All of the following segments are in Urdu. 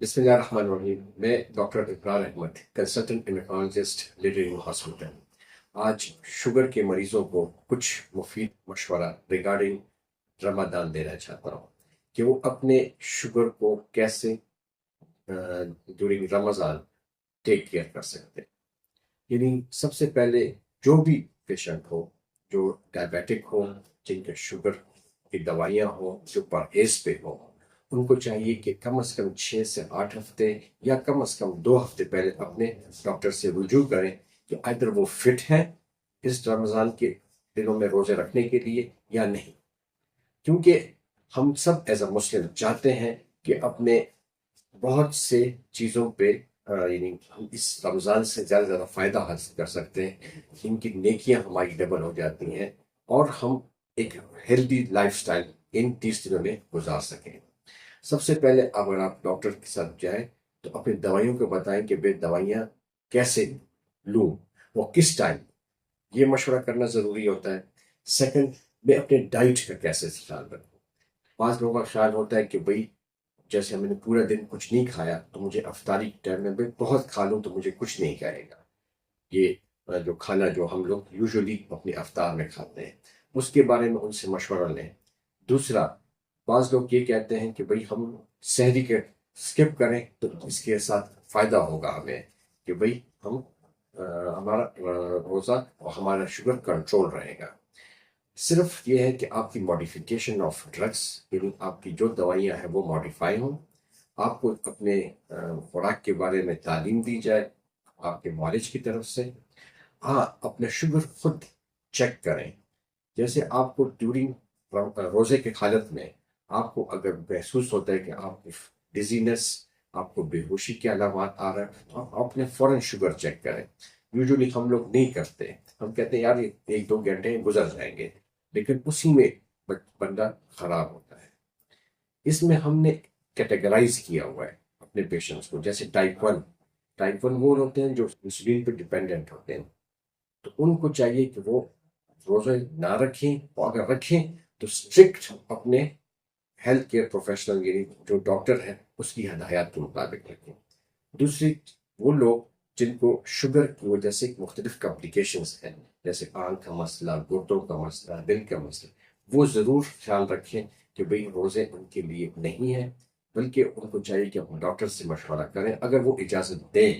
بسم اللہ الرحمن الرحیم. میں ڈاکٹر اقرار احمد، کنسلٹنٹ انڈوکرینالوجسٹ لیڈر ہاسپٹل. آج شوگر کے مریضوں کو کچھ مفید مشورہ ریگارڈنگ رمضان دینا چاہتا ہوں کہ وہ اپنے شوگر کو کیسے ڈیورنگ رمضان ٹیک کیئر کر سکتے ہیں. یعنی سب سے پہلے جو بھی پیشنٹ ہو، جو ڈائبیٹک ہو، جن کے شوگر کی دوائیاں ہوں، جو پرہیز پہ ہو، ان کو چاہیے کہ کم از کم 6 سے 8 ہفتے یا کم از کم 2 ہفتے پہلے اپنے ڈاکٹر سے رجوع کریں کہ ادھر وہ فٹ ہیں اس رمضان کے دنوں میں روزے رکھنے کے لیے یا نہیں. کیونکہ ہم سب ایز اے مسلم چاہتے ہیں کہ اپنے بہت سے چیزوں پہ یعنی ہم اس رمضان سے زیادہ زیادہ فائدہ حاصل کر سکتے ہیں، ان کی نیکیاں ہماری ڈبل ہو جاتی ہیں اور ہم ایک ہیلدی لائف سٹائل ان 30 دنوں میں گزار سکیں. سب سے پہلے اگر آپ ڈاکٹر کے ساتھ جائیں تو اپنی دوائیوں کو بتائیں کہ بے دوائیاں کیسے لوں، وہ کس ٹائم، یہ مشورہ کرنا ضروری ہوتا ہے. سیکنڈ، میں اپنے ڈائٹ کا کیسے خیال رکھوں. بعض لوگوں کا خیال ہوتا ہے کہ بھئی جیسے میں نے پورا دن کچھ نہیں کھایا تو مجھے افطاری کے ٹائم میں بہت کھا لوں تو مجھے کچھ نہیں کہے گا. یہ جو کھانا جو ہم لوگ یوزولی اپنے افطار میں کھاتے ہیں، اس کے بارے میں ان سے مشورہ لیں. دوسرا، بعض لوگ یہ کہتے ہیں کہ بھئی ہم سحری کے سکپ کریں تو اس کے ساتھ فائدہ ہوگا ہمیں کہ بھئی ہم ہمارا روزہ اور ہمارا شوگر کنٹرول رہے گا. صرف یہ ہے کہ آپ کی ماڈیفیکیشن آف ڈرگس، یعنی آپ کی جو دوائیاں ہیں وہ ماڈیفائی ہوں. آپ کو اپنے خوراک کے بارے میں تعلیم دی جائے آپ کے معالج کی طرف سے. ہاں، اپنے شوگر خود چیک کریں. جیسے آپ کو ڈیورنگ روزے کی حالت میں آپ کو اگر محسوس ہوتا ہے کہ آپ کی ڈیزینس، آپ کو بے ہوشی کے علامات آ رہے ہیں تو آپ اپنے فوراً شوگر چیک کریں. یوزولی ہم لوگ نہیں کرتے، ہم کہتے ہیں یار 1-2 گھنٹے گزر جائیں گے، لیکن اسی میں بندہ خراب ہوتا ہے. اس میں ہم نے کیٹیگرائز کیا ہوا ہے اپنے پیشنٹس کو. جیسے ٹائپ 1 وہ ہوتے ہیں جو انسولین پہ ڈیپینڈنٹ ہوتے ہیں، تو ان کو چاہیے کہ وہ روزے نہ رکھیں، اور اگر رکھیں تو اسٹرکٹ اپنے ہیلتھ کیئر پروفیشنل یعنی جو ڈاکٹر ہے اس کی ہدایات کے مطابق رکھیں. دوسری، وہ لوگ جن کو شوگر کی وجہ سے مختلف کمپلیکیشنز ہیں، جیسے آنکھ کا مسئلہ، گردوں کا مسئلہ، دل کا مسئلہ، وہ ضرور خیال رکھیں کہ بھئی روزے ان کے لیے نہیں ہیں، بلکہ ان کو چاہیے کہ اپنے ڈاکٹر سے مشورہ کریں. اگر وہ اجازت دیں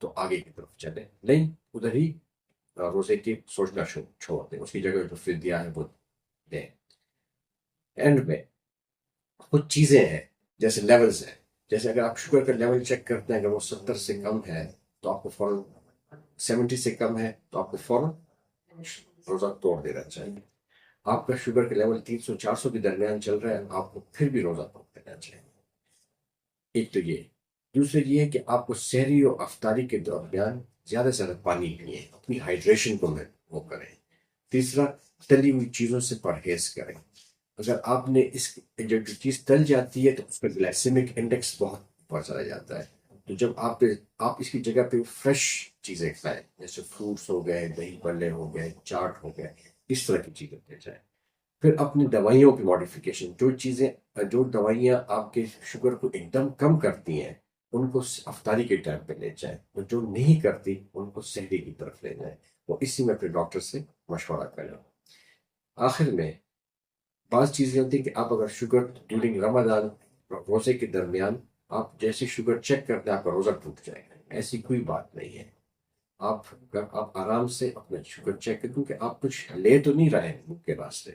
تو آگے کی طرف چلیں، نہیں ادھر ہی روزے کی سوچنا چھوڑ دیں، اس کی جگہ جو فدیہ ہے وہ دیں. اینڈ میں کچھ چیزیں ہیں جیسے لیولز ہیں. جیسے اگر آپ شوگر کا لیول چیک کرتے ہیں، اگر وہ 70 سے کم ہے تو آپ کو فوراً 70 سے کم ہے تو آپ کو فوراً روزہ توڑ دینا چاہیے. آپ کا شوگر کا لیول 300-400 کے درمیان چل رہا ہے، آپ کو پھر بھی روزہ توڑ دینا چاہیے. ایک تو یہ. دوسرے یہ ہے کہ آپ کو سحری اور افطاری کے درمیان زیادہ سے زیادہ پانی پیئیں، اپنی ہائیڈریشن کو وہ کریں. تیسرا، تلی ہوئی چیزوں سے پرہیز کریں. اگر آپ نے جو چیز تل جاتی ہے تو اس کا گلائسیمک انڈیکس بہت اوپر چلا جاتا ہے. تو جب آپ اس کی جگہ پہ فریش چیزیں کھائیں، جیسے فروٹس ہو گئے، دہی بھلے ہو گئے، چاٹ ہو گئے، اس طرح کی چیزیں لے جائیں. پھر اپنی دوائیوں کی ماڈیفیکیشن، جو دوائیاں آپ کے شوگر کو ایک دم کم کرتی ہیں ان کو افطاری کے ٹائم پہ لے جائیں، اور جو نہیں کرتی ان کو سحری کی طرف لے جائیں. وہ اسی میں اپنے ڈاکٹر سے مشورہ کریں. آخر میں بعض چیزیں ہوتی ہیں کہ آپ اگر شوگر ڈیورنگ رمضان روزے کے درمیان آپ جیسے شوگر چیک کرتے ہیں آپ کا روزہ ٹوٹ جائے گا، ایسی کوئی بات نہیں ہے. آپ آرام سے اپنا شوگر چیک کریں، کیونکہ آپ کچھ لے تو نہیں رہے ہیں منہ کے راستے.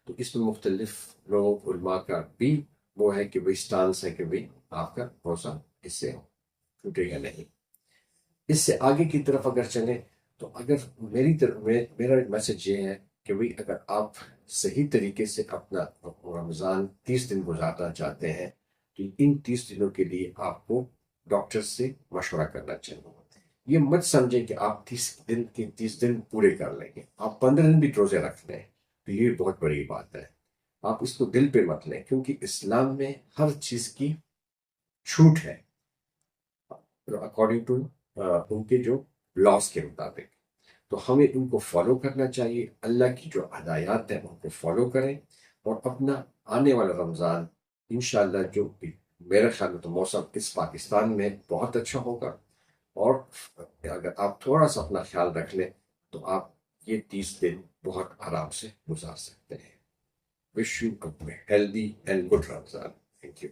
تو اس میں مختلف لوگ علماء کا بھی وہ ہے کہ بھئی سٹانس ہے کہ بھئی آپ کا روزہ اس سے ٹوٹے گا نہیں. اس سے آگے کی طرف اگر چلیں تو اگر میرا میسج یہ ہے کہ بھئی اگر آپ صحیح طریقے سے اپنا رمضان 30 دن گزارنا چاہتے ہیں تو ان 30 دنوں کے لیے آپ کو ڈاکٹر سے مشورہ کرنا چاہیے. یہ مت سمجھیں کہ آپ 30 دن پورے کر لیں گے. آپ 15 دن بھی روزے رکھ لیں تو یہ بہت بڑی بات ہے. آپ اس کو دل پہ مت لیں، کیونکہ اسلام میں ہر چیز کی چھوٹ ہے اکارڈنگ ٹو ان کے جو لاس کے مطابق. تو ہمیں ان کو فالو کرنا چاہیے. اللہ کی جو ہدایات ہیں ان کو فالو کریں، اور اپنا آنے والا رمضان انشاءاللہ جو میرے خیال میں تو موسم اس پاکستان میں بہت اچھا ہوگا، اور اگر آپ تھوڑا سا اپنا خیال رکھ لیں تو آپ یہ 30 دن بہت آرام سے گزار سکتے ہیں. Wish you healthy and good Ramzan. Thank you.